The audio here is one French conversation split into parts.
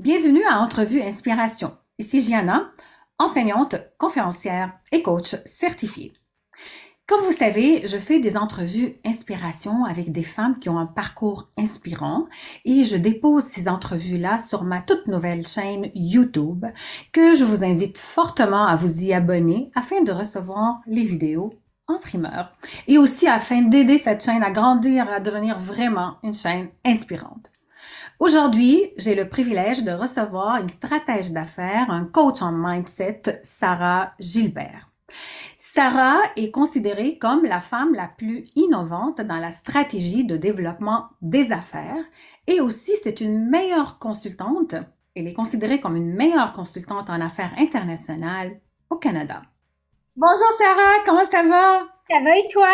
Bienvenue à Entrevue Inspiration. Ici Gianna, enseignante, conférencière et coach certifiée. Comme vous savez, je fais des entrevues inspiration avec des femmes qui ont un parcours inspirant et je dépose ces entrevues-là sur ma toute nouvelle chaîne YouTube que je vous invite fortement à vous y abonner afin de recevoir les vidéos en primeur et aussi afin d'aider cette chaîne à grandir, à devenir vraiment une chaîne inspirante. Aujourd'hui, j'ai le privilège de recevoir une stratège d'affaires, un coach en mindset, Sarah Gilbert. Sarah est considérée comme la femme la plus innovante dans la stratégie de développement des affaires et aussi c'est une meilleure consultante. Elle est considérée comme une meilleure consultante en affaires internationales au Canada. Bonjour Sarah, comment ça va? Ça va et toi?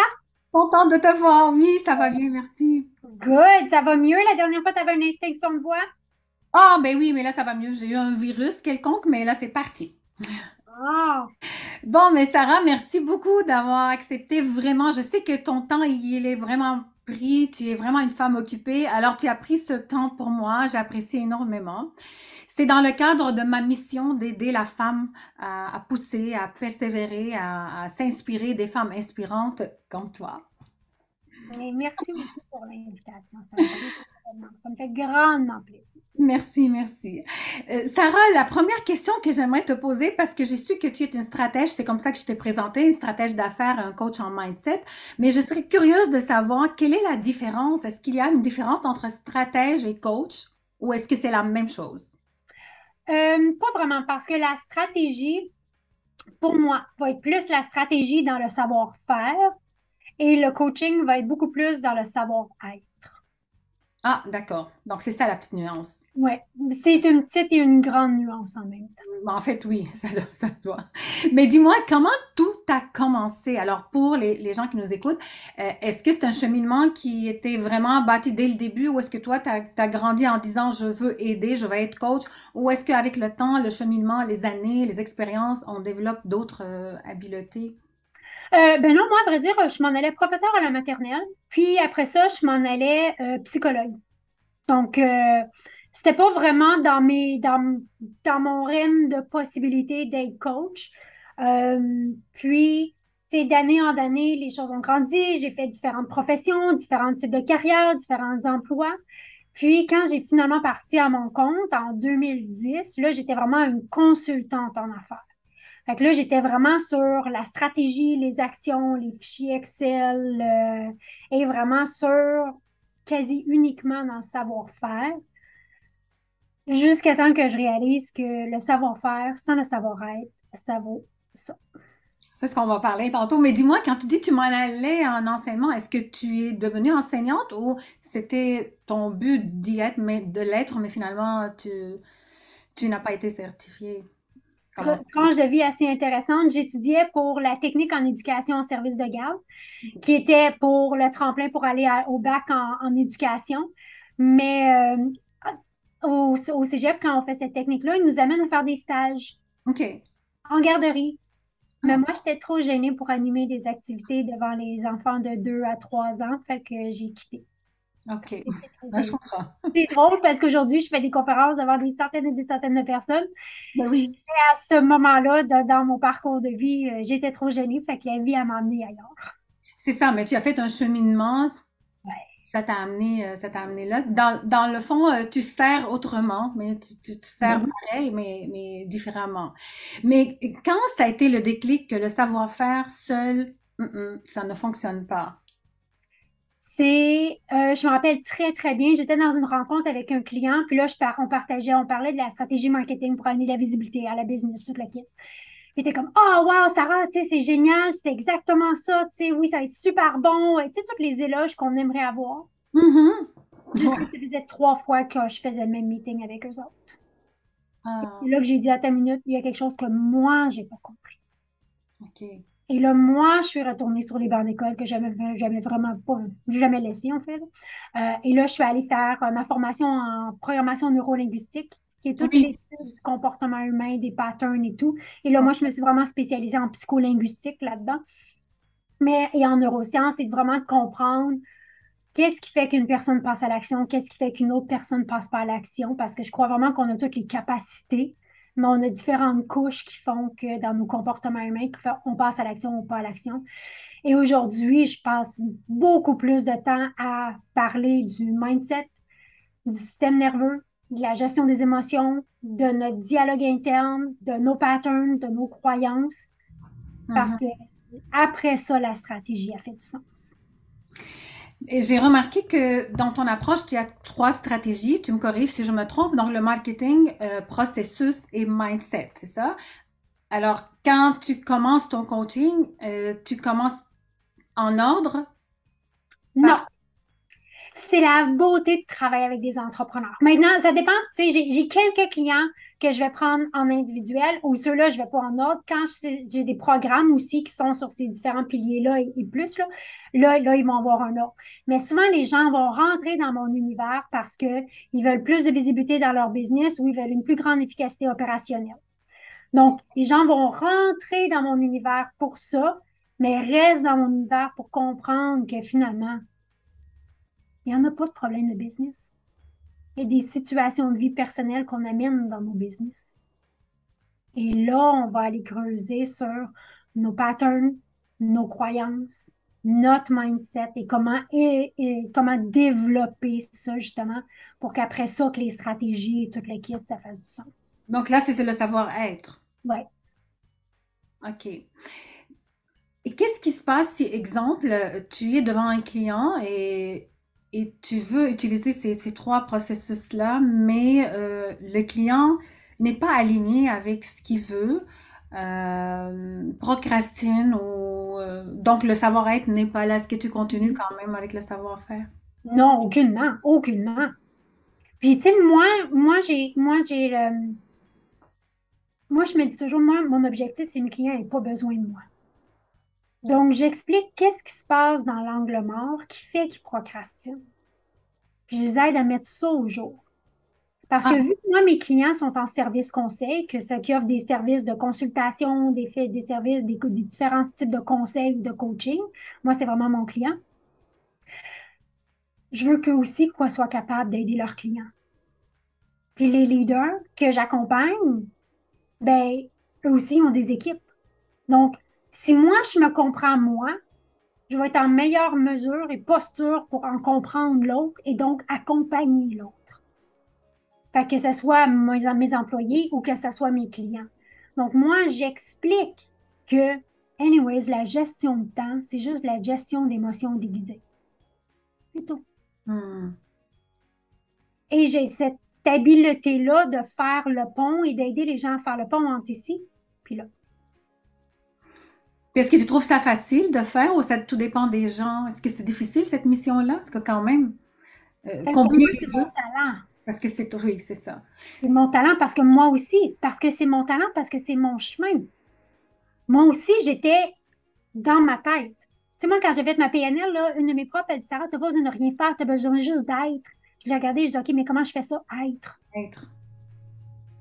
Contente de te voir. Oui, ça va bien, merci. Good, ça va mieux. La dernière fois, tu avais une extinction de voix? Ah, ben oui, mais là, ça va mieux. J'ai eu un virus quelconque, mais là, c'est parti. Ah, Bon, mais Sarah, merci beaucoup d'avoir accepté vraiment. Je sais que ton temps, il est vraiment pris. Tu es vraiment une femme occupée. Alors, tu as pris ce temps pour moi. J'apprécie énormément. C'est dans le cadre de ma mission d'aider la femme à pousser, à persévérer, à s'inspirer des femmes inspirantes comme toi. mais merci beaucoup pour l'invitation. Ça me fait grandement plaisir. Merci, merci. Sarah, la première question que j'aimerais te poser, parce que j'ai su que tu es une stratège, c'est comme ça que je t'ai présentée, une stratège d'affaires, un coach en mindset, mais je serais curieuse de savoir quelle est la différence. Est-ce qu'il y a une différence entre stratège et coach ou est-ce que c'est la même chose? Pas vraiment, parce que la stratégie, pour moi, va être plus la stratégie dans le savoir-faire et le coaching va être beaucoup plus dans le savoir-être. Ah, d'accord. Donc, c'est ça la petite nuance. Ouais, c'est une petite et une grande nuance en même temps. En fait, oui, ça doit. Mais dis-moi, comment tout a commencé? Alors, pour les gens qui nous écoutent, est-ce que c'est un cheminement qui était vraiment bâti dès le début ou est-ce que toi, tu as grandi en disant je veux aider, je vais être coach? Ou est-ce qu'avec le temps, le cheminement, les années, les expériences, on développe d'autres habiletés? Ben non, moi, à vrai dire, je m'en allais professeur à la maternelle, puis après ça, je m'en allais psychologue. Donc, c'était pas vraiment dans mon rêve de possibilité d'être coach. Puis, tu sais, d'année en année, les choses ont grandi. J'ai fait différentes professions, différents types de carrières, différents emplois. Puis, quand j'ai finalement parti à mon compte en 2010, là, j'étais vraiment une consultante en affaires. Fait que là, j'étais vraiment sur la stratégie, les actions, les fichiers Excel, et vraiment sur quasi uniquement dans le savoir-faire, jusqu'à temps que je réalise que le savoir-faire sans le savoir-être, ça vaut ça. C'est ce qu'on va parler tantôt. Mais dis-moi, quand tu dis que tu m'en allais en enseignement, est-ce que tu es devenue enseignante ou c'était ton but d'y être, mais de l'être, mais finalement, tu n'as pas été certifiée? Comment ça s'est Tranche de vie assez intéressante. J'étudiais pour la technique en éducation en service de garde, qui était pour le tremplin pour aller au bac en éducation. Mais au cégep, quand on fait cette technique-là, ils nous amènent à faire des stages OK. en garderie. Mais Ah, moi, j'étais trop gênée pour animer des activités devant les enfants de 2 à 3 ans, fait que j'ai quitté. OK. J'étais trop Ben, je gênée. comprends. C'est drôle parce qu'aujourd'hui, je fais des conférences devant des centaines et des centaines de personnes. Ben oui. À ce moment-là, dans mon parcours de vie, j'étais trop gênée, fait que la vie a m'emmené ailleurs. C'est ça, mais tu as fait un cheminement, ça t'a amené là. Dans le fond, tu sers autrement, mais tu sers Oui. pareil, mais différemment. Mais quand ça a été le déclic que le savoir-faire seul, ça ne fonctionne pas. Je me rappelle très, très bien, j'étais dans une rencontre avec un client, puis là, on parlait de la stratégie marketing pour amener de la visibilité à la business, toute la kit. Il était comme, oh, wow, Sarah, tu sais, c'est génial, c'est exactement ça, tu sais, oui, ça va être super bon, tu sais, tous les éloges qu'on aimerait avoir. Mhm. Jusque Ouais. ça faisait 3 fois que je faisais le même meeting avec eux autres. Ah, Et là que j'ai dit à ta minute, il y a quelque chose que moi, j'ai pas compris. OK. Et là, moi, je suis retournée sur les bancs d'école que j'avais vraiment pas, jamais laissé, en fait. Et là, je suis allée faire ma formation en programmation neurolinguistique, qui est toute Oui. l'étude du comportement humain, des patterns et tout. Et là, moi, je me suis vraiment spécialisée en psycholinguistique là-dedans. Mais, et en neurosciences, c'est vraiment de comprendre Qu'est-ce qui fait qu'une personne passe à l'action? Qu'est-ce qui fait qu'une autre personne passe pas à l'action? Parce que je crois vraiment qu'on a toutes les capacités, mais on a différentes couches qui font que dans nos comportements humains, on passe à l'action ou pas à l'action. Et aujourd'hui, je passe beaucoup plus de temps à parler du mindset, du système nerveux, de la gestion des émotions, de notre dialogue interne, de nos patterns, de nos croyances, parce Mhm. que après ça, la stratégie a fait du sens. Et j'ai remarqué que dans ton approche, tu as trois stratégies. Tu me corriges si je me trompe. Donc, le marketing, processus et mindset, c'est ça? Alors, quand tu commences ton coaching, tu commences en ordre Non, par... c'est la beauté de travailler avec des entrepreneurs. Maintenant, ça dépend. Tu sais, j'ai quelques clients que je vais prendre en individuel ou ceux-là, je vais pas en ordre. Quand j'ai des programmes aussi qui sont sur ces différents piliers-là et plus, là, ils vont avoir un ordre. Mais souvent, les gens vont rentrer dans mon univers parce que ils veulent plus de visibilité dans leur business ou ils veulent une plus grande efficacité opérationnelle. Donc, les gens vont rentrer dans mon univers pour ça, mais restent dans mon univers pour comprendre que finalement, il n'y en a pas de problème de business. Il y a des situations de vie personnelles qu'on amène dans nos business. Et là, on va aller creuser sur nos patterns, nos croyances, notre mindset et comment développer ça justement pour qu'après ça, que les stratégies et tout le kit, ça fasse du sens. Donc là, c'est le savoir-être. Ouais. OK. Et qu'est-ce qui se passe si, exemple, tu es devant un client et tu veux utiliser ces trois processus-là, mais le client n'est pas aligné avec ce qu'il veut, procrastine ou donc le savoir-être n'est pas là. Est-ce que tu continues quand même avec le savoir-faire? Non, aucunement, aucunement. Puis, tu sais, moi, je me dis toujours, moi, mon objectif, c'est que mes clients n'aient pas besoin de moi. Donc, j'explique qu'est-ce qui se passe dans l'angle mort qui fait qu'ils procrastinent. Puis, je les aide à mettre ça au jour. Parce que Ah, vu que moi, mes clients sont en service conseil, que ça qui offre des services de consultation, des services, des différents types de conseils, de coaching, moi, c'est vraiment mon client. Je veux qu'eux aussi quoi, soient capables d'aider leurs clients. Puis les leaders que j'accompagne, ben, eux aussi ont des équipes. Donc, si moi, je me comprends moi, je vais être en meilleure mesure et posture pour en comprendre l'autre et donc accompagner l'autre. Fait que ce soit mes employés ou que ce soit mes clients. Donc, moi, j'explique que, anyways, la gestion de temps, c'est juste la gestion d'émotions déguisées. C'est tout. hmm. Et j'ai cette habileté-là de faire le pont et d'aider les gens à faire le pont entre ici puis là. Puis est-ce que tu trouves ça facile de faire ou ça tout dépend des gens? Est-ce que c'est difficile cette mission-là? Parce que quand même, Pour combiner moi, les c'est deux, mon talent. parce que c'est oui, c'est ça. C'est mon talent parce que moi aussi, c'est parce que c'est mon talent, parce que c'est mon chemin. Moi aussi, j'étais dans ma tête. Tu sais, moi, quand j'ai fait ma PNL, là, une de mes profs, elle dit, Sarah, t'as pas besoin de rien faire, t'as besoin juste d'être. Je l'ai regardé, je dis, OK, mais comment je fais ça? Être. Être.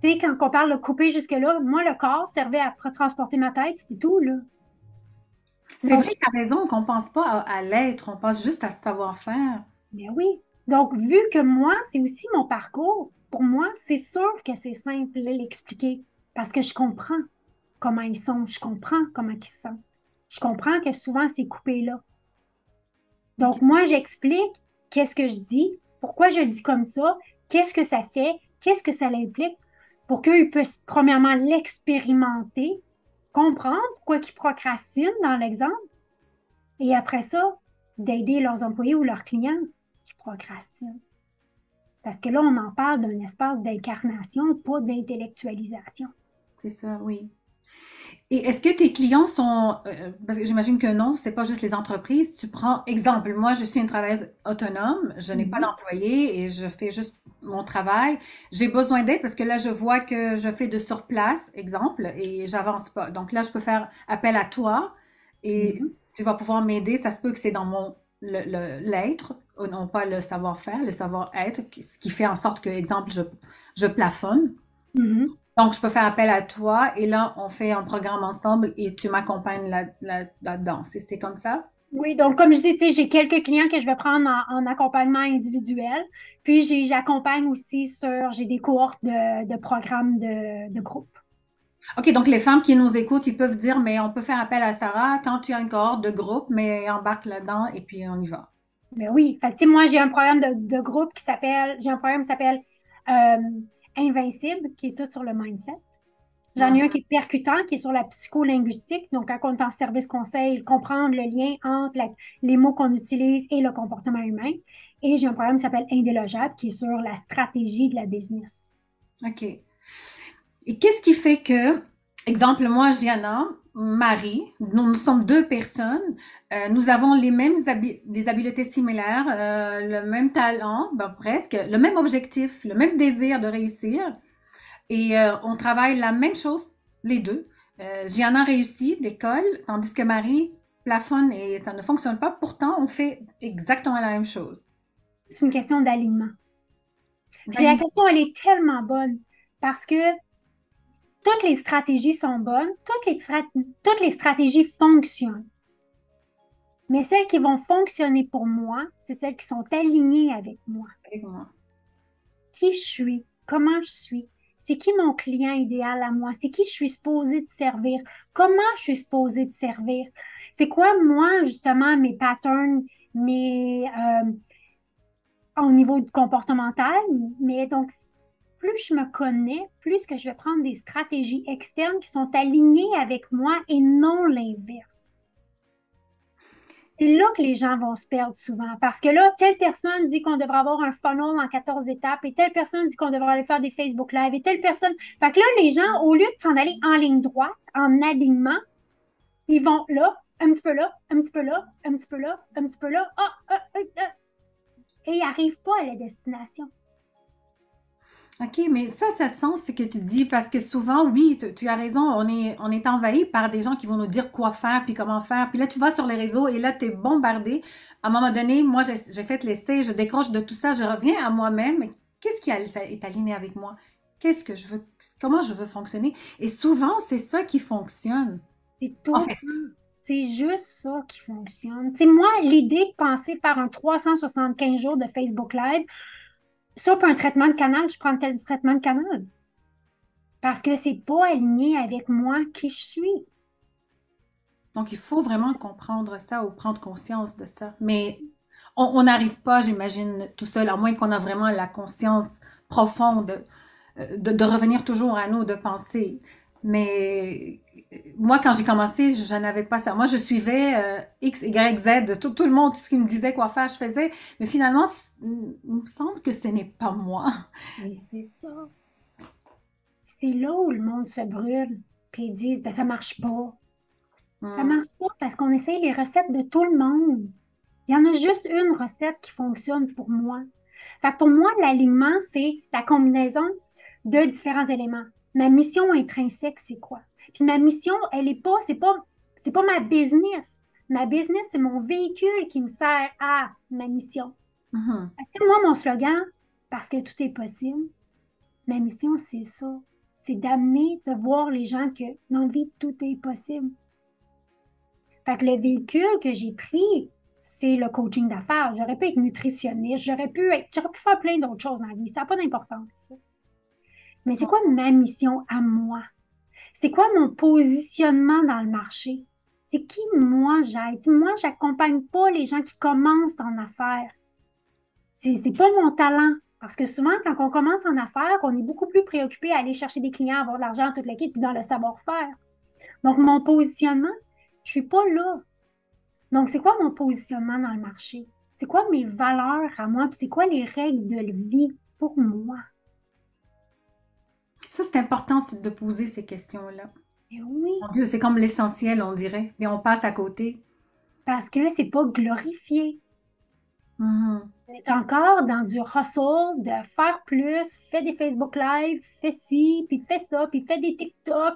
Tu sais, quand on parle de couper jusque-là, moi, le corps servait à transporter ma tête, c'était tout, là. C'est vrai Donc, que tu as raison qu'on pense pas à l'être, on pense juste à ce savoir-faire. mais oui. Donc, vu que moi, c'est aussi mon parcours, pour moi, c'est sûr que c'est simple de l'expliquer parce que je comprends comment ils sont, je comprends comment ils se sentent. Je comprends que souvent, c'est coupé là. Donc, moi, j'explique qu'est-ce que je dis, pourquoi je le dis comme ça, qu'est-ce que ça fait, qu'est-ce que ça implique pour qu'ils puissent, premièrement, l'expérimenter, comprendre pourquoi ils procrastinent dans l'exemple, et après ça, d'aider leurs employés ou leurs clients qui procrastinent. Parce que là, on en parle d'un espace d'incarnation, pas d'intellectualisation. C'est ça, oui. Et est-ce que tes clients sont, parce que j'imagine que non, c'est pas juste les entreprises. Tu prends, exemple, moi, je suis une travailleuse autonome, je n'ai pas Mhm. d'employé et je fais juste mon travail. J'ai besoin d'aide parce que là, je vois que je fais de surplace, exemple, et j'avance pas. Donc là, je peux faire appel à toi et Mhm. tu vas pouvoir m'aider. Ça se peut que c'est dans mon l'être, non pas le savoir-faire, le savoir-être, ce qui fait en sorte que, exemple, je plafonne. Mhm. Donc, je peux faire appel à toi et là, on fait un programme ensemble et tu m'accompagnes là-dedans. C'est comme ça? Oui, donc comme je dis, tu sais, j'ai quelques clients que je vais prendre en accompagnement individuel. Puis j'accompagne aussi j'ai des cohortes de programmes de groupe. OK, donc les femmes qui nous écoutent, ils peuvent dire, mais on peut faire appel à Sarah quand tu as une cohorte de groupe, mais embarque là-dedans et puis on y va. Mais oui, fait que, tu sais, moi, j'ai un programme de groupe j'ai un programme qui s'appelle euh, Invincible, qui est tout sur le mindset. J'en ai un Mhm. qui est percutant, qui est sur la psycholinguistique. Donc, quand on est en service conseil, comprendre le lien entre les mots qu'on utilise et le comportement humain. Et j'ai un programme qui s'appelle Indélogeable, qui est sur la stratégie de la business. OK. Et qu'est-ce qui fait que, exemple, moi, Gianna, Marie, nous sommes deux personnes, nous avons les habiletés similaires, le même talent, ben, presque, le même objectif, le même désir de réussir, et on travaille la même chose, les deux. Gianna réussit l'école, tandis que Marie plafonne et ça ne fonctionne pas. Pourtant, on fait exactement la même chose. C'est une question d'alignement. Puis la D'alignement. question, elle est tellement bonne parce que toutes les stratégies sont bonnes, toutes les stratégies fonctionnent. Mais celles qui vont fonctionner pour moi, c'est celles qui sont alignées avec moi. Qui je suis, comment je suis, c'est qui mon client idéal à moi, c'est qui je suis supposée de servir, comment je suis supposée de servir, c'est quoi moi justement mes patterns, au niveau comportemental, mais donc plus je me connais, plus que je vais prendre des stratégies externes qui sont alignées avec moi et non l'inverse. C'est là que les gens vont se perdre souvent. Parce que là, telle personne dit qu'on devrait avoir un funnel en 14 étapes et telle personne dit qu'on devrait aller faire des Facebook Live et telle personne. Fait que là, les gens, au lieu de s'en aller en ligne droite, en alignement, ils vont là, un petit peu là, un petit peu là, un petit peu là, un petit peu là, et ils n'arrivent pas à la destination. OK, mais ça a de sens ce que tu dis, parce que souvent, oui, tu as raison, on est envahi par des gens qui vont nous dire quoi faire, puis comment faire. Puis là, tu vas sur les réseaux et là, tu es bombardé. À un moment donné, moi, j'ai fait l'essai, je décroche de tout ça, je reviens à moi-même. Mais qu'est-ce est aligné avec moi? Qu'est-ce que je veux, comment je veux fonctionner? Et souvent, c'est ça qui fonctionne. C'est En tout. fait, C'est juste ça qui fonctionne. Tu sais, moi, l'idée de penser par un 375 jours de Facebook Live, ça, pour un traitement de canal, je prends tel traitement de canal. Parce que c'est pas aligné avec moi qui je suis. donc il faut vraiment comprendre ça ou prendre conscience de ça. Mais on n'arrive pas, j'imagine, tout seul, à moins qu'on a vraiment la conscience profonde de revenir toujours à nous, de penser. Mais moi, quand j'ai commencé, je n'avais pas ça. Moi, je suivais X, Y, Z, tout le monde, tout ce qui me disait quoi faire, je faisais. Mais finalement, il me semble que ce n'est pas moi. Mais c'est ça. C'est là où le monde se brûle. Puis ils disent, ben, ça marche pas. Ça Hmm. marche pas parce qu'on essaye les recettes de tout le monde. Il y en a juste une recette qui fonctionne pour moi. Fait que pour moi, l'alignement, c'est la combinaison de différents éléments. Ma mission intrinsèque, c'est quoi? Puis ma mission, elle est pas, c'est pas ma business. Ma business, c'est mon véhicule qui me sert à ma mission. Mhm. Fait que moi, mon slogan, parce que tout est possible, ma mission, c'est ça. C'est d'amener, de voir les gens que dans la vie, tout est possible. Fait que le véhicule que j'ai pris, c'est le coaching d'affaires. J'aurais pu être nutritionniste, j'aurais pu faire plein d'autres choses dans la vie. Ça n'a pas d'importance. Mais c'est quoi ma mission à moi? C'est quoi mon positionnement dans le marché? C'est qui moi j'aide? Moi, j'accompagne pas les gens qui commencent en affaires. C'est pas mon talent. Parce que souvent, quand on commence en affaires, on est beaucoup plus préoccupé à aller chercher des clients, avoir de l'argent, toute l'équipe, puis dans le savoir-faire. Donc, mon positionnement, je suis pas là. Donc, c'est quoi mon positionnement dans le marché? C'est quoi mes valeurs à moi? Puis c'est quoi les règles de vie pour moi? Ça, c'est important de poser ces questions-là. Et oui, Mon Dieu, c'est comme l'essentiel, on dirait. Mais on passe à côté. parce que c'est pas glorifié. Mhm. On est encore dans du hustle, de faire plus, fais des Facebook Live, fais ci, puis fais ça, puis fais des TikTok,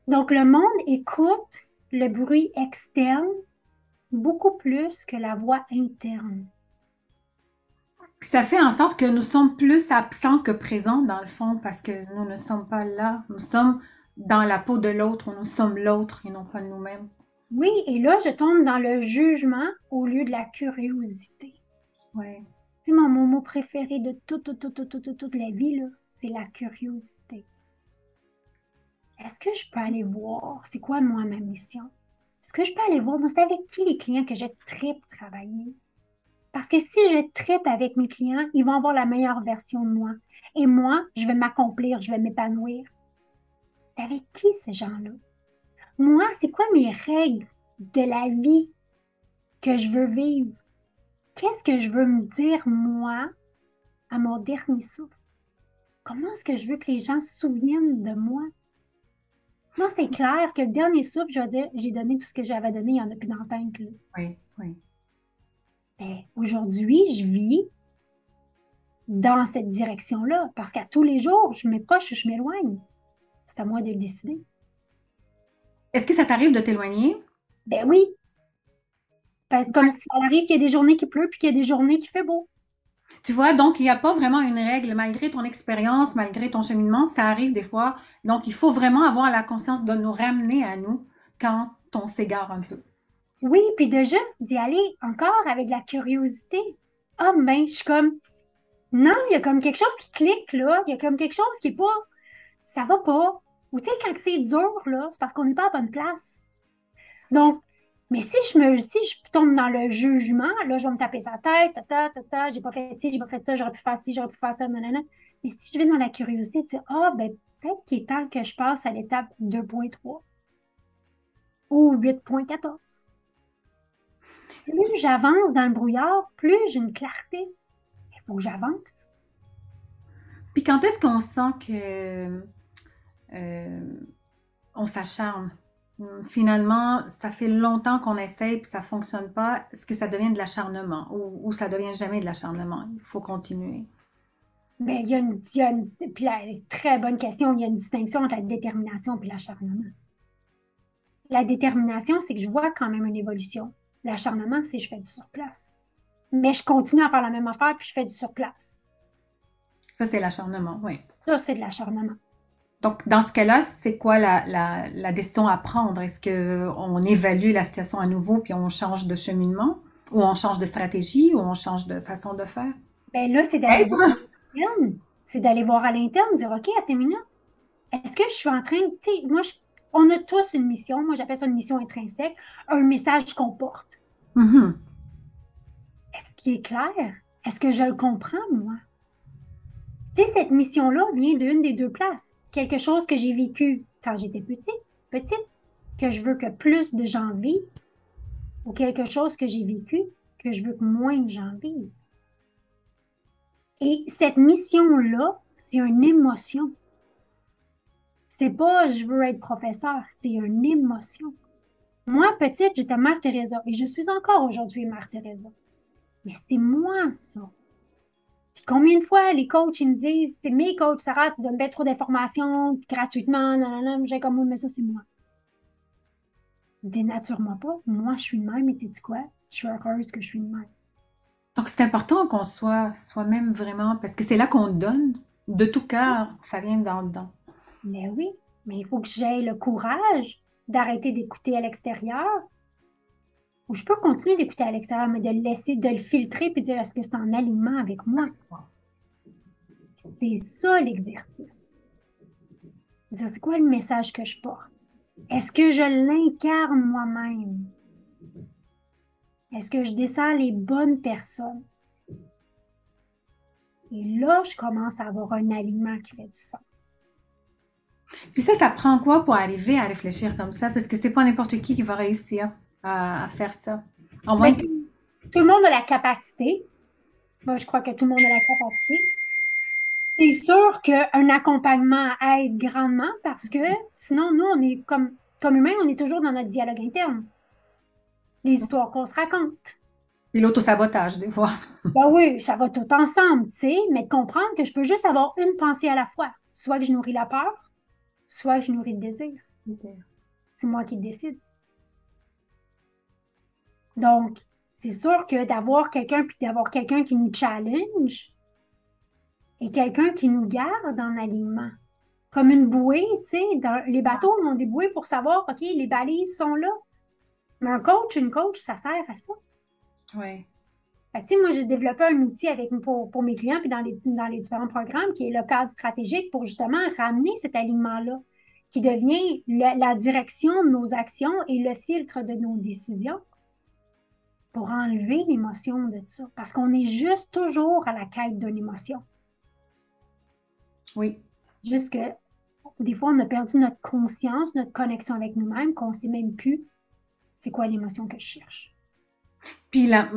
Donc, le monde écoute le bruit externe beaucoup plus que la voix interne. Ça fait en sorte que nous sommes plus absents que présents, dans le fond, parce que nous ne sommes pas là. Nous sommes dans la peau de l'autre, ou nous sommes l'autre et non pas nous-mêmes. Oui, et là, je tombe dans le jugement au lieu de la curiosité. Ouais. Puis mon mot préféré de toute la vie, là, c'est la curiosité. Est-ce que je peux aller voir? C'est quoi, moi, ma mission? Est-ce que je peux aller voir? Moi, c'est avec qui les clients que je tripe travailler? Parce que si je tripe avec mes clients, ils vont avoir la meilleure version de moi. Et moi, je vais m'accomplir, je vais m'épanouir. C'est avec qui ces gens-là? Moi, c'est quoi mes règles de la vie que je veux vivre? Qu'est-ce que je veux me dire, moi, à mon dernier souffle? Comment est-ce que je veux que les gens se souviennent de moi? Moi, c'est clair que le dernier souffle, je vais dire, j'ai donné tout ce que j'avais donné, il n'y en a plus dans le tank, là. Oui, oui. Ben, aujourd'hui, je vis dans cette direction-là parce qu'à tous les jours, je m'approche ou je m'éloigne. C'est à moi de le décider. Est-ce que ça t'arrive de t'éloigner? Ben oui, parce que comme ça arrive qu'il y a des journées qui pleut puis qu'il y a des journées qui fait beau. Tu vois, donc il n'y a pas vraiment une règle, malgré ton expérience, malgré ton cheminement, ça arrive des fois. Donc il faut vraiment avoir la conscience de nous ramener à nous quand on s'égare un peu. Oui, puis de juste d'y aller encore avec de la curiosité. Ah, ben, je suis comme, non, il y a comme quelque chose qui clique, là. Il y a comme quelque chose qui est pas, ça va pas. Ou tu sais, quand c'est dur, là, c'est parce qu'on n'est pas à la bonne place. Donc, mais si je tombe dans le jugement, là, je vais me taper sa tête, j'ai pas fait ci, j'ai pas fait ça, j'aurais pu faire ci, j'aurais pu faire ça, nanana. Mais si je vais dans la curiosité, tu sais, ah, ben, peut-être qu'il est temps que je passe à l'étape 2.3 ou 8.14. Plus j'avance dans le brouillard, plus j'ai une clarté. Il faut que j'avance. Puis quand est-ce qu'on sent que euh, on s'acharne? Finalement, ça fait longtemps qu'on essaye puis ça fonctionne pas. Est-ce que ça devient de l'acharnement ou ça devient jamais de l'acharnement? Il faut continuer. Ben, puis là, très bonne question, il y a une distinction entre la détermination et l'acharnement. La détermination, c'est que je vois quand même une évolution. L'acharnement, c'est que je fais du surplace. Mais je continue à faire la même affaire puis je fais du surplace. Ça, c'est l'acharnement, oui. Ça, c'est de l'acharnement. Donc, dans ce cas-là, c'est quoi la décision à prendre? Est-ce qu'on évalue la situation à nouveau puis on change de cheminement? Ou on change de stratégie? Ou on change de façon de faire? Ben là, c'est d'aller voir à Être. l'interne. C'est d'aller voir à l'interne, dire, OK, à tes minutes, est-ce que je suis en train, tu sais, on a tous une mission, moi j'appelle ça une mission intrinsèque, un message qu'on porte. Mhm. Est-ce qu'il est clair? Est-ce que je le comprends, moi? Tu sais, cette mission-là vient d'une des deux places. Quelque chose que j'ai vécu quand j'étais petite, que je veux que plus de gens vivent, ou quelque chose que j'ai vécu que je veux que moins de gens vivent. Et cette mission-là, c'est une émotion. C'est pas je veux être professeur, c'est une émotion. Moi, petite, j'étais Mère Teresa et je suis encore aujourd'hui Mère Teresa. Mais c'est moi, ça. Puis combien de fois les coachs, ils me disent, c'est mes coachs, Sarah, tu donnes bien trop d'informations gratuitement, nanana, j'ai comme, oui, mais ça, c'est moi. Dénature-moi pas. Moi, je suis de même et tu sais quoi? Je suis heureuse que je suis de même. Donc, c'est important qu'on soit soi-même vraiment, parce que c'est là qu'on donne de tout cœur. Ça vient dans dedans. Mais oui, mais il faut que j'aie le courage d'arrêter d'écouter à l'extérieur. Ou je peux continuer d'écouter à l'extérieur, mais de le laisser, de le filtrer puis dire est-ce que c'est en alignement avec moi? C'est ça l'exercice. Dire c'est quoi le message que je porte? Est-ce que je l'incarne moi-même? Est-ce que je descends les bonnes personnes? Et là, je commence à avoir un alignement qui fait du sens. Puis ça prend quoi pour arriver à réfléchir comme ça? Parce que c'est pas n'importe qui va réussir à faire ça. À moins Mais que... tout le monde a la capacité. Moi, je crois que tout le monde a la capacité. C'est sûr qu'un accompagnement aide grandement parce que sinon, nous, on est comme humains, on est toujours dans notre dialogue interne. Les histoires qu'on se raconte. Puis l'autosabotage, des fois. Ben oui, ça va tout ensemble, tu sais, mais de comprendre que je peux juste avoir une pensée à la fois. Soit que je nourris la peur, soit que je nourris le désir. C'est moi qui décide. Donc, c'est sûr que d'avoir quelqu'un puis d'avoir quelqu'un qui nous challenge et quelqu'un qui nous garde en alignement. Comme une bouée, tu sais, dans les bateaux, on ont des bouées pour savoir, OK, les balises sont là. Mais un coach, une coach, ça sert à ça. Oui. Fait que, tu sais, moi, j'ai développé un outil pour mes clients puis dans les différents programmes qui est le cadre stratégique pour justement ramener cet alignement-là qui devient la direction de nos actions et le filtre de nos décisions pour enlever l'émotion de ça. Parce qu'on est juste toujours à la quête d'une émotion. Oui. Juste que des fois, on a perdu notre conscience, notre connexion avec nous-mêmes, qu'on ne sait même plus c'est quoi l'émotion que je cherche. Puis la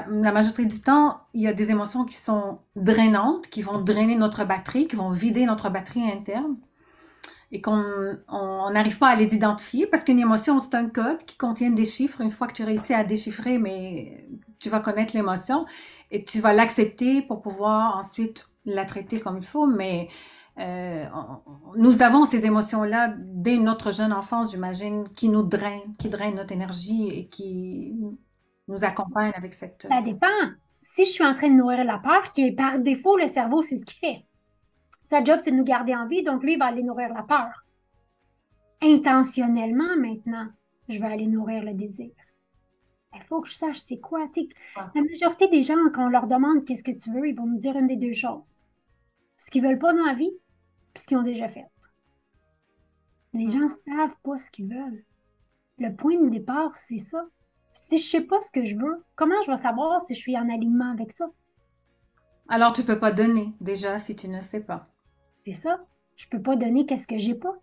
majorité du temps, il y a des émotions qui sont drainantes, qui vont drainer notre batterie, qui vont vider notre batterie interne et qu'on on n'arrive pas à les identifier parce qu'une émotion, c'est un code qui contient des chiffres. Une fois que tu réussis à déchiffrer, mais tu vas connaître l'émotion et tu vas l'accepter pour pouvoir ensuite la traiter comme il faut. Mais nous avons ces émotions-là dès notre jeune enfance, j'imagine, qui nous drainent, qui drainent notre énergie et qui nous accompagnent avec cette... Ça dépend. Si je suis en train de nourrir la peur, qui est par défaut, le cerveau, c'est ce qu'il fait. Sa job, c'est de nous garder en vie, donc lui, il va aller nourrir la peur. Intentionnellement, maintenant, je vais aller nourrir le désir. Il faut que je sache c'est quoi. Tu sais, la majorité des gens, quand on leur demande qu'est-ce que tu veux, ils vont nous dire une des deux choses. Ce qu'ils veulent pas dans la vie, puis ce qu'ils ont déjà fait. Les gens savent pas ce qu'ils veulent. Le point de départ, c'est ça. Si je sais pas ce que je veux, comment je vais savoir si je suis en alignement avec ça? Alors, tu peux pas donner, déjà, si tu ne sais pas. C'est ça. Je peux pas donner qu'est-ce que j'ai pas.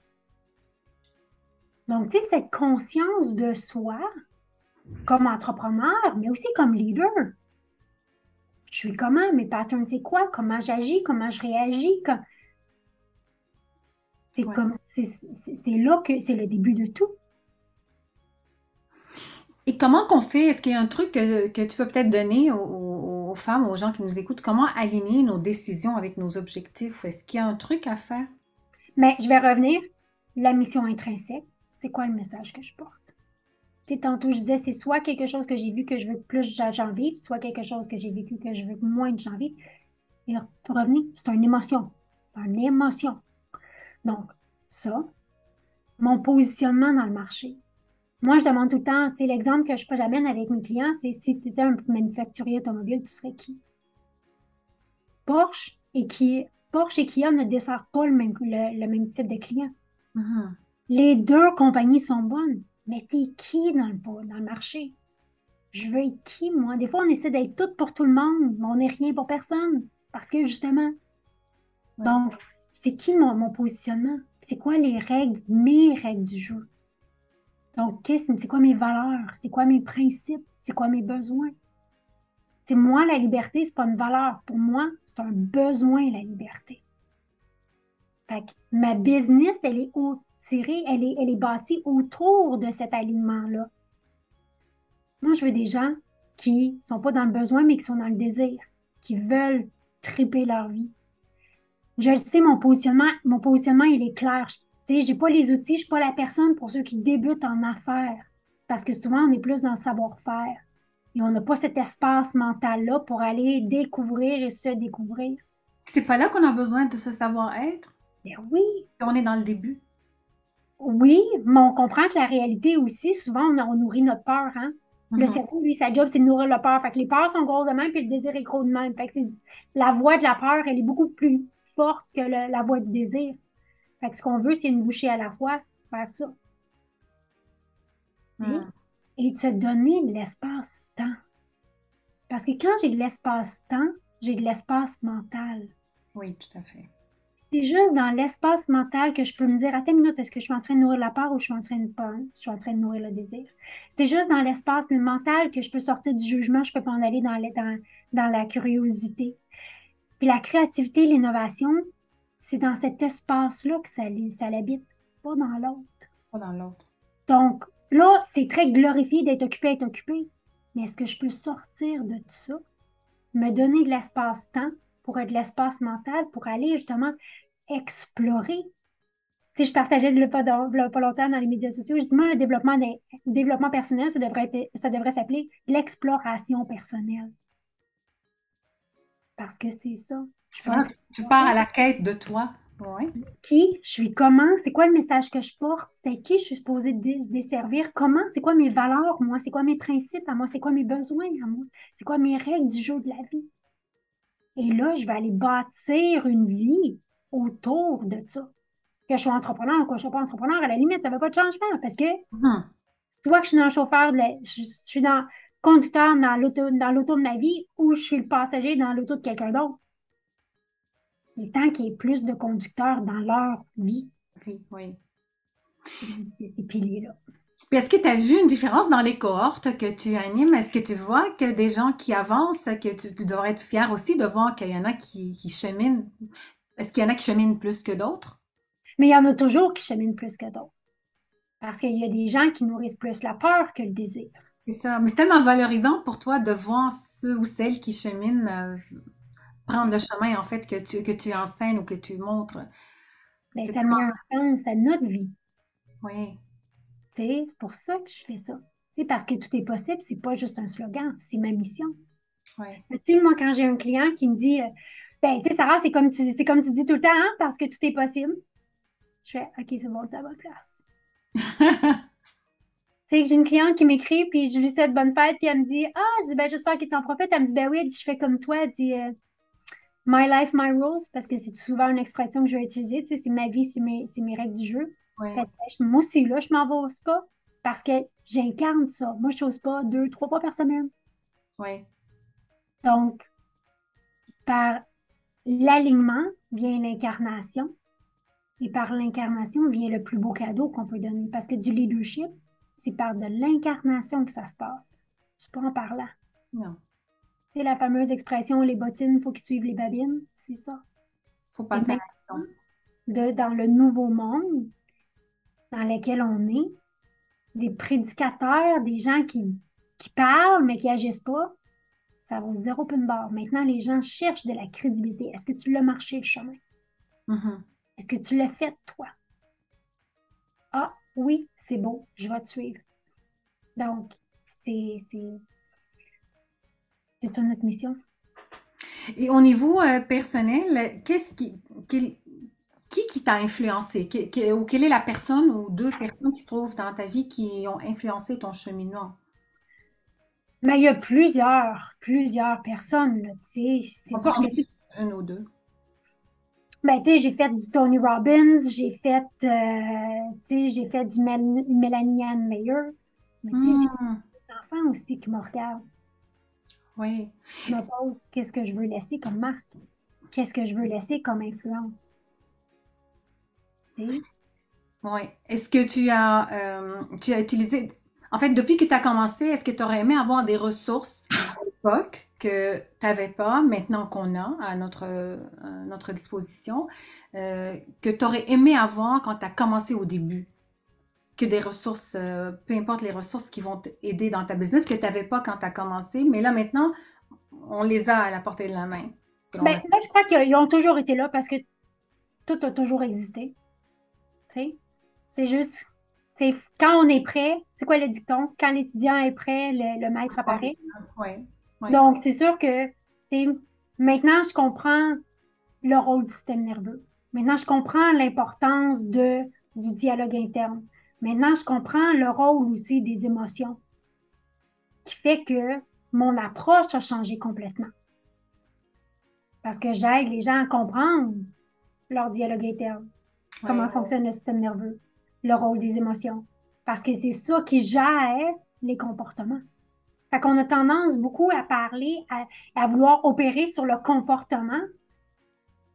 Donc, tu sais, cette conscience de soi, comme entrepreneur, mais aussi comme leader. Je suis comment? Mes patterns, c'est quoi? Comment j'agis? Comment je réagis? C'est Ouais. comme, c'est là que c'est le début de tout. Et comment qu'on fait? Est-ce qu'il y a un truc que tu peux peut-être donner aux femmes, aux gens qui nous écoutent? Comment aligner nos décisions avec nos objectifs? Est-ce qu'il y a un truc à faire? Mais je vais revenir. La mission intrinsèque, c'est quoi le message que je porte? Tu sais, tantôt, je disais, c'est soit quelque chose que j'ai vu que je veux que plus j'en vive, soit quelque chose que j'ai vécu que je veux que moins j'en vive. Et pour revenir, c'est une émotion. Une émotion. Donc, ça, mon positionnement dans le marché. Moi, je demande tout le temps, tu sais, l'exemple que j'amène avec mes clients, c'est si tu étais un manufacturier automobile, tu serais qui? Porsche et Kia ne desservent pas le même type de client. Mhm. Les deux compagnies sont bonnes, mais t'es qui dans le marché? Je veux être qui, moi? Des fois, on essaie d'être tout pour tout le monde, mais on n'est rien pour personne. Parce que justement, Ouais. donc, c'est qui mon positionnement? C'est quoi les règles, mes règles du jeu? Donc, c'est quoi mes valeurs? C'est quoi mes principes? C'est quoi mes besoins? C'est moi, la liberté, c'est pas une valeur. Pour moi, c'est un besoin, la liberté. Fait que ma business, elle est bâtie autour de cet alignement-là. Moi, je veux des gens qui sont pas dans le besoin, mais qui sont dans le désir, qui veulent triper leur vie. Je le sais, mon positionnement, il est clair. Tu sais, j'ai pas les outils, je suis pas la personne pour ceux qui débutent en affaires. Parce que souvent, on est plus dans le savoir-faire. Et on n'a pas cet espace mental-là pour aller découvrir et se découvrir. C'est pas là qu'on a besoin de ce savoir-être? Ben oui, On est dans le début. oui, mais on comprend que la réalité aussi, souvent, on nourrit notre peur, hein? Le Mhm. cerveau, lui, sa job, c'est de nourrir la peur. Fait que les peurs sont grosses de même, puis le désir est gros de même. Fait que la voix de la peur, elle est beaucoup plus forte que la voix du désir. Fait que ce qu'on veut, c'est une bouchée à la fois, faire ça. Tu sais? Mhm. Et de se donner de l'espace-temps. Parce que quand j'ai de l'espace-temps, j'ai de l'espace mental. Oui, tout à fait. C'est juste dans l'espace mental que je peux me dire, attends une minute, est-ce que je suis en train de nourrir la peur ou je suis en train de pas, je suis en train de nourrir le désir? C'est juste dans l'espace mental que je peux sortir du jugement, je peux pas en aller dans la curiosité. Puis la créativité, l'innovation, c'est dans cet espace-là que ça l'habite, pas dans l'autre. Pas dans l'autre. Donc là, c'est très glorifié d'être occupé, être occupé. Mais est-ce que je peux sortir de tout ça, me donner de l'espace-temps pour être de l'espace mental, pour aller justement explorer? Tu sais, je partageais pas longtemps dans les médias sociaux, justement, développement personnel, ça devrait s'appeler l'exploration personnelle. Parce que c'est ça. Je C'est vais vrai, tu pars à explorer. la quête de toi. Oui. Qui je suis comment, c'est quoi le message que je porte, c'est qui je suis supposée desservir, comment, c'est quoi mes valeurs, moi, c'est quoi mes principes à moi, c'est quoi mes besoins à moi, c'est quoi mes règles du jeu de la vie. Et là, je vais aller bâtir une vie autour de ça. Que je sois entrepreneur ou que je ne sois pas entrepreneur, à la limite, ça ne veut pas de changement parce que Mhm. tu vois que je suis dans le chauffeur, je suis dans conducteur dans l'auto de ma vie ou je suis le passager dans l'auto de quelqu'un d'autre. Mais tant qu'il y ait plus de conducteurs dans leur vie, Oui, oui. c'est ces piliers-là. Puis est-ce que tu as vu une différence dans les cohortes que tu animes? Est-ce que tu vois que des gens qui avancent, que tu devrais être fier aussi de voir qu'il y en a qui cheminent? Est-ce qu'il y en a qui cheminent plus que d'autres? Mais il y en a toujours qui cheminent plus que d'autres. Parce qu'il y a des gens qui nourrissent plus la peur que le désir. C'est ça. Mais c'est tellement valorisant pour toi de voir ceux ou celles qui cheminent prendre le chemin, en fait, que tu enseignes ou que tu montres. Ben, C'est ça met tellement... un sens à notre vie. Oui. Tu sais, c'est pour ça que je fais ça. Tu sais, parce que tout est possible, c'est pas juste un slogan, c'est ma mission. Oui. Tu sais, moi, quand j'ai un client qui me dit ben, tu sais, Sarah, c'est comme tu dis tout le temps, hein, parce que tout est possible. Je fais OK, c'est bon, t'es à bonne place. Tu sais, que j'ai une cliente qui m'écrit, puis je lui souhaite bonne fête, puis elle me dit ah, je dis ben, j'espère qu'il t'en profite. Elle me dit ben oui, elle dit, je fais comme toi. Elle dit My life, my rules, parce que c'est souvent une expression que je vais utiliser. Tu sais, c'est ma vie, c'est mes règles du jeu. Fait Oui. que, moi aussi, là, je m'en vais au spa parce que j'incarne ça. Moi, je suis au spa 2, 3 fois par semaine. Oui. Donc, par l'alignement vient l'incarnation. Et par l'incarnation vient le plus beau cadeau qu'on peut donner. Parce que du leadership, c'est par de l'incarnation que ça se passe. C'est pas en parlant. Non. C'est la fameuse expression les bottines, il faut qu'ils suivent les babines. C'est ça. Faut Et passer à maintenant, l'action. dans le nouveau monde dans lequel on est, des prédicateurs, des gens qui parlent mais qui agissent pas, ça vaut zéro pin barre. Maintenant, les gens cherchent de la crédibilité. Est-ce que tu l'as marché le chemin? Mhm. Est-ce que tu l'as fait toi? Ah oui, c'est beau, je vais te suivre. Donc, c'est c'est- c'est ça notre mission. Et au niveau personnel, qui t'a influencé? Ou quelle est la personne ou deux personnes qui se trouvent dans ta vie qui ont influencé ton cheminement? Mais il y a plusieurs personnes, là, tu sais. C'est On sûr prend que, juste une ou deux. ben, tu sais, j'ai fait du Tony Robbins, tu sais, j'ai fait du Melanie Ann Mayer. Mais tu sais, j'ai Hmm, des enfants aussi qui me regardent. oui, Je me pose, qu'est-ce que je veux laisser comme marque? Qu'est-ce que je veux laisser comme influence? Tu sais? oui. Est-ce que tu as utilisé, en fait, depuis que tu as commencé, est-ce que tu aurais aimé avoir des ressources à l'époque que tu n'avais pas, maintenant qu'on a à notre disposition, que tu aurais aimé avoir quand tu as commencé au début? Que des ressources, peu importe les ressources qui vont t'aider dans ta business, que tu n'avais pas quand tu as commencé, mais là maintenant, on les a à la portée de la main. Parce que là, on Ben, a... moi, je crois qu'ils ont toujours été là parce que tout a toujours existé. Tu sais? C'est juste, tu sais, quand on est prêt, c'est quoi le dicton? Quand l'étudiant est prêt, le maître apparaît. Oui, oui, Donc, c'est sûr que, tu sais, maintenant, je comprends le rôle du système nerveux. Maintenant, je comprends l'importance du dialogue interne. Maintenant, je comprends le rôle aussi des émotions, qui fait que mon approche a changé complètement. Parce que j'aide les gens à comprendre leur dialogue interne, comment oui. fonctionne le système nerveux, le rôle des émotions. Parce que c'est ça qui gère les comportements. Fait qu'on a tendance beaucoup à parler, à vouloir opérer sur le comportement,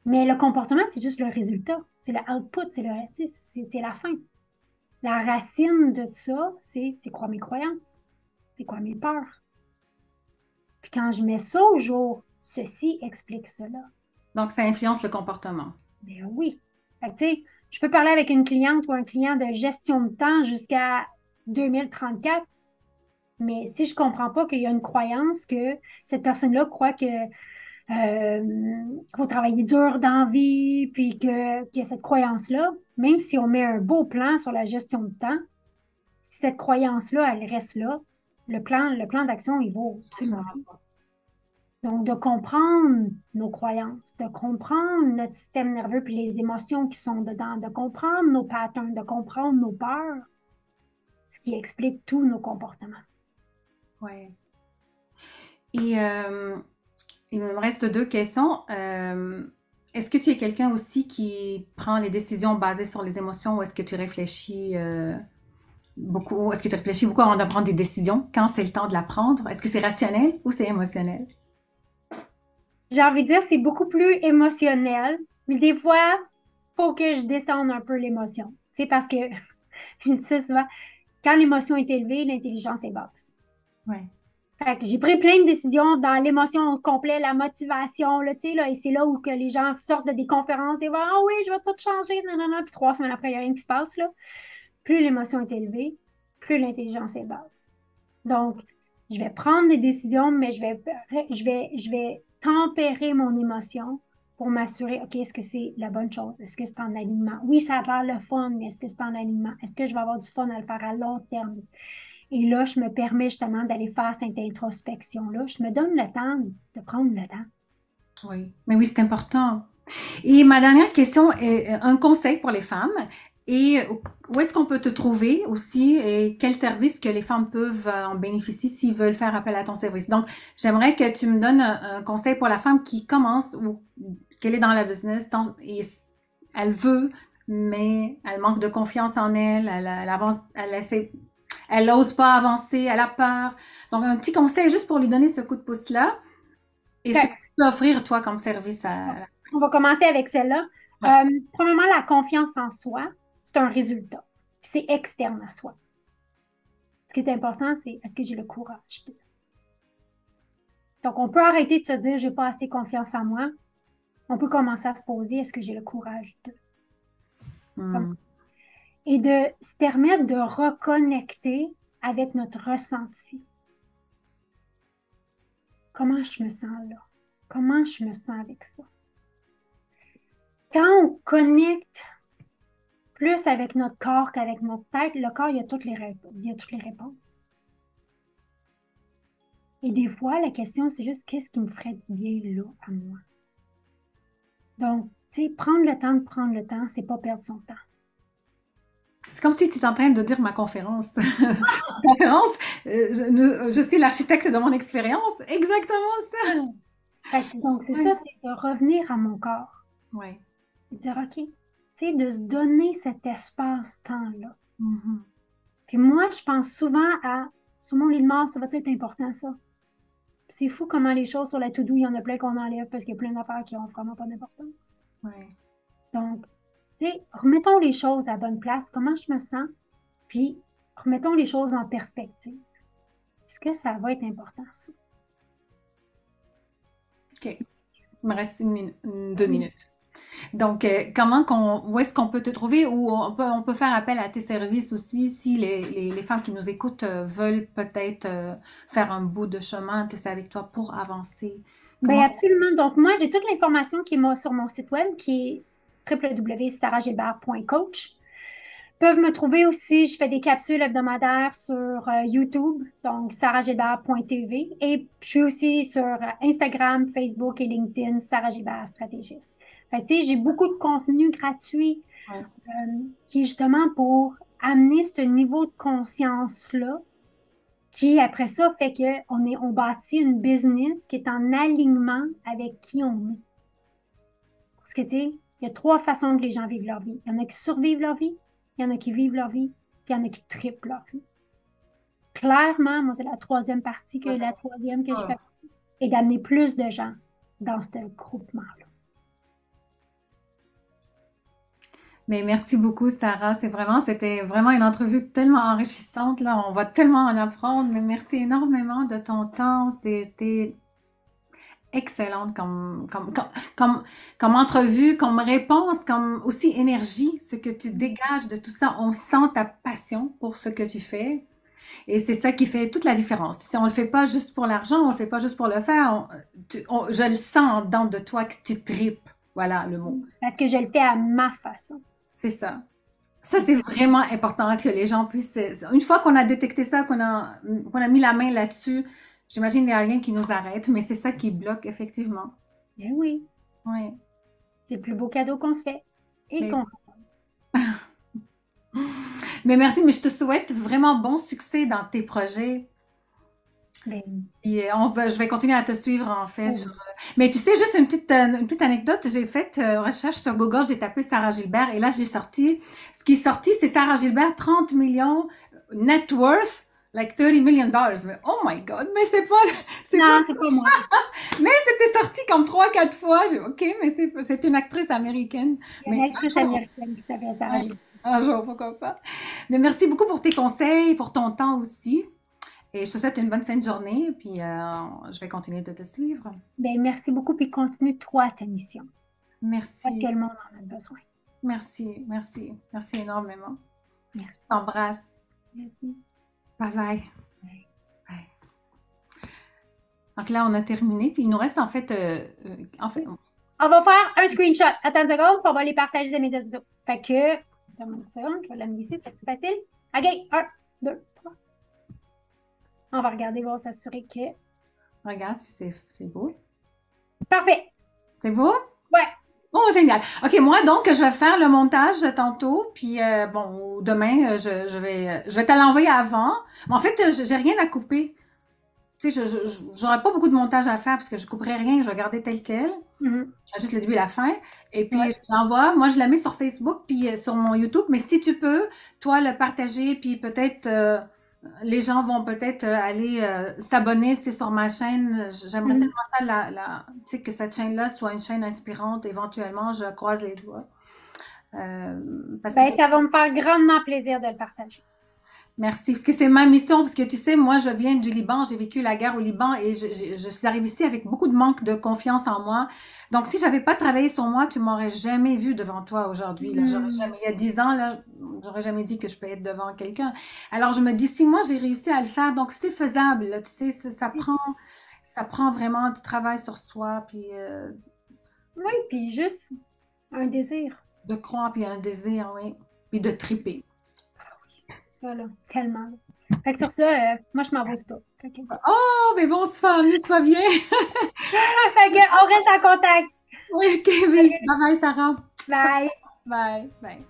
mais le comportement, c'est juste le résultat. C'est le output, c'est la fin. La racine de ça, c'est quoi mes croyances? C'est quoi mes peurs? Puis quand je mets ça au jour, ceci explique cela. Donc, ça influence le comportement. Ben oui. Fait que, tu sais, je peux parler avec une cliente ou un client de gestion de temps jusqu'à 2034, mais si je comprends pas qu'il y a une croyance que cette personne-là croit que qu'il faut travailler dur dans la vie, puis qu'il y a cette croyance-là, même si on met un beau plan sur la gestion de temps, si cette croyance-là, elle reste là, le plan d'action, il vaut absolument rien. Donc, de comprendre nos croyances, de comprendre notre système nerveux puis les émotions qui sont dedans, de comprendre nos patterns, de comprendre nos peurs, ce qui explique tous nos comportements. Ouais. Et il me reste deux questions. Est-ce que tu es quelqu'un aussi qui prend les décisions basées sur les émotions ou est-ce que tu réfléchis beaucoup? Est-ce que tu réfléchis beaucoup avant de prendre des décisions quand c'est le temps de la prendre? Est-ce que c'est rationnel ou c'est émotionnel? J'ai envie de dire, c'est beaucoup plus émotionnel, mais des fois, il faut que je descende un peu l'émotion. C'est parce que, je dis ça souvent, quand l'émotion est élevée, l'intelligence est basse. Ouais. Fait que j'ai pris plein de décisions dans l'émotion au complet, la motivation, là, tu sais, là, et c'est là où que les gens sortent de des conférences et vont, ah oui, je vais tout changer, non, non, non, puis 3 semaines après, il n'y a rien qui se passe, là. Plus l'émotion est élevée, plus l'intelligence est basse. Donc, je vais prendre des décisions, mais je vais tempérer mon émotion pour m'assurer, OK, est-ce que c'est la bonne chose? Est-ce que c'est en alignement? Oui, ça a l'air le fun, mais est-ce que c'est en alignement? Est-ce que je vais avoir du fun à le faire à long terme? Et là, je me permets justement d'aller faire cette introspection-là. Je me donne le temps de prendre le temps. Oui, mais oui, c'est important. Et ma dernière question est un conseil pour les femmes. Et où est-ce qu'on peut te trouver aussi et quels services que les femmes peuvent en bénéficier s'ils veulent faire appel à ton service. Donc, j'aimerais que tu me donnes un conseil pour la femme qui commence ou qu'elle est dans la business et elle veut, mais elle manque de confiance en elle, elle avance, elle n'ose pas avancer, elle a peur. Donc, un petit conseil juste pour lui donner ce coup de pouce-là et ce que Fait tu peux offrir, toi, comme service à... On va commencer avec celle-là. Ouais. Premièrement, la confiance en soi, c'est un résultat. C'est externe à soi. Ce qui est important, c'est est-ce que j'ai le courage de. Donc, on peut arrêter de se dire, j'ai pas assez confiance en moi. On peut commencer à se poser, est-ce que j'ai le courage de. Hmm. Et de se permettre de reconnecter avec notre ressenti. Comment je me sens là? Comment je me sens avec ça? Quand on connecte plus avec notre corps qu'avec notre tête, le corps, il y a toutes les réponses. Il y a toutes les réponses. Et des fois, la question, c'est juste qu'est-ce qui me ferait du bien là à moi? Donc, tu sais, prendre le temps de prendre le temps, c'est pas perdre son temps. C'est comme si tu étais en train de dire ma conférence. Conférence, je suis l'architecte de mon expérience. Exactement ça. Donc, c'est ça, Oui. c'est de revenir à mon corps. Ouais. Et de dire, OK, tu sais, de se donner cet espace-temps-là. Mhm. Puis moi, je pense souvent à, sur mon lit de mort, ça va être important, ça. C'est fou comment les choses sur la to-do, il y en a plein qu'on enlève parce qu'il y a plein d'affaires qui ont vraiment pas d'importance. Ouais. Donc, tu sais, remettons les choses à bonne place. Comment je me sens? Puis, remettons les choses en perspective. Est-ce que ça va être important, ça? OK. Il me reste 2 minutes. Donc, où est-ce qu'on peut te trouver ou on peut faire appel à tes services aussi si les femmes qui nous écoutent veulent peut-être faire un bout de chemin, tu sais, avec toi pour avancer. Bien, Comment? absolument. Donc, moi, j'ai toute l'information qui est sur mon site web qui est www.sarahgilbert.coach. Peuvent me trouver aussi, je fais des capsules hebdomadaires sur YouTube, donc sarahgilbert.tv. Et je suis aussi sur Instagram, Facebook et LinkedIn, Sarah Gilbert Stratégiste. Fait que, tu sais, j'ai beaucoup de contenu gratuit Ouais. qui est justement pour amener ce niveau de conscience-là qui, après ça, fait qu'on bâtit une business qui est en alignement avec qui on est. Parce que, tu sais, il y a 3 façons que les gens vivent leur vie. Il y en a qui survivent leur vie, il y en a qui vivent leur vie, puis il y en a qui trippent leur vie. Clairement, moi, c'est la troisième partie la troisième que je fais, Ah. et d'amener plus de gens dans ce groupement-là. Mais merci beaucoup, Sarah. C'était vraiment une entrevue tellement enrichissante. Là, on va tellement en apprendre. Mais merci énormément de ton temps. C'était excellente comme entrevue, comme réponse, comme aussi énergie. Ce que tu dégages de tout ça, on sent ta passion pour ce que tu fais. Et c'est ça qui fait toute la différence. Tu sais, on le fait pas juste pour l'argent, on le fait pas juste pour le faire. Je le sens en dedans de toi que tu tripes. Voilà le mot. Parce que je le fais à ma façon. C'est ça. Ça, c'est vraiment important que les gens puissent. Une fois qu'on a détecté ça, qu'on a mis la main là-dessus, J'imagine qu'il n'y a rien qui nous arrête, mais c'est ça qui bloque, effectivement. Ben oui, Oui. c'est le plus beau cadeau qu'on se fait. Et Mais, qu'on... mais merci, mais je te souhaite vraiment bon succès dans tes projets. Ben, Et je vais continuer à te suivre, en fait. oui. Mais tu sais, juste une petite anecdote, j'ai fait recherche sur Google, j'ai tapé Sarah Gilbert et là, j'ai sorti, ce qui est sorti, c'est Sarah Gilbert, 30 millions, net worth, like 30 million dollars. Mais, oh my God, mais c'est pas, Non, c'est pas moi. mais c'était sorti comme trois, quatre fois. OK, mais c'est une actrice américaine. Il y a Mais une actrice un jour, américaine qui s'appelle Sarah ouais, Gilles. un jour, pourquoi pas. Mais merci beaucoup pour tes conseils, pour ton temps aussi. Et je te souhaite une bonne fin de journée, puis je vais continuer de te suivre. Ben, merci beaucoup, puis continue toi ta mission. Parce que Merci, le monde en a besoin. merci énormément. Merci. T'embrasse. Merci. Bye bye. Bye. Donc là, on a terminé, puis il nous reste en fait, On va faire un screenshot. Attends une seconde, puis on va les partager dans mes médias sociaux. Fait que, attends une seconde, je vais l'amener ici, c'est plus facile. OK, un, deux, trois. On va regarder, voir s'assurer que. regarde si c'est beau. Parfait. C'est beau? Ouais. Oh, génial. OK, moi, donc, je vais faire le montage tantôt, puis bon, demain, je vais te l'envoyer avant. Mais en fait, j'ai rien à couper. Tu sais, j'aurais pas beaucoup de montage à faire parce que je couperai rien, je vais garder tel quel. Mhm. Juste le début et la fin. Et puis, Ouais. je l'envoie. Moi, je la mets sur Facebook puis sur mon YouTube. Mais si tu peux, toi, le partager, puis peut-être les gens vont peut-être aller s'abonner, c'est sur ma chaîne. J'aimerais Mhm. tellement ça, tu sais, que cette chaîne-là soit une chaîne inspirante. Éventuellement, je croise les doigts. Parce que Ben, ça va me faire grandement plaisir de le partager. merci, parce que c'est ma mission, parce que tu sais, moi, je viens du Liban, j'ai vécu la guerre au Liban et je suis arrivée ici avec beaucoup de manque de confiance en moi. Donc, si j'avais pas travaillé sur moi, tu m'aurais jamais vu devant toi aujourd'hui, là. J'aurais Mhm. jamais, il y a 10 ans, là, j'aurais jamais dit que je peux être devant quelqu'un. Alors, je me dis, si moi, j'ai réussi à le faire, donc c'est faisable, là, tu sais, ça prend vraiment du travail sur soi, puis Oui, puis juste un désir. de croire, puis un désir, oui, puis de triper. Ça, là, tellement. Fait que sur ça, moi, je m'en vais pas. Fait que, Oh, mais bon, se faire, soit bien. fait que, on reste en contact. Oui, Kevin. Bye bye, Sarah. Bye. Bye. Bye.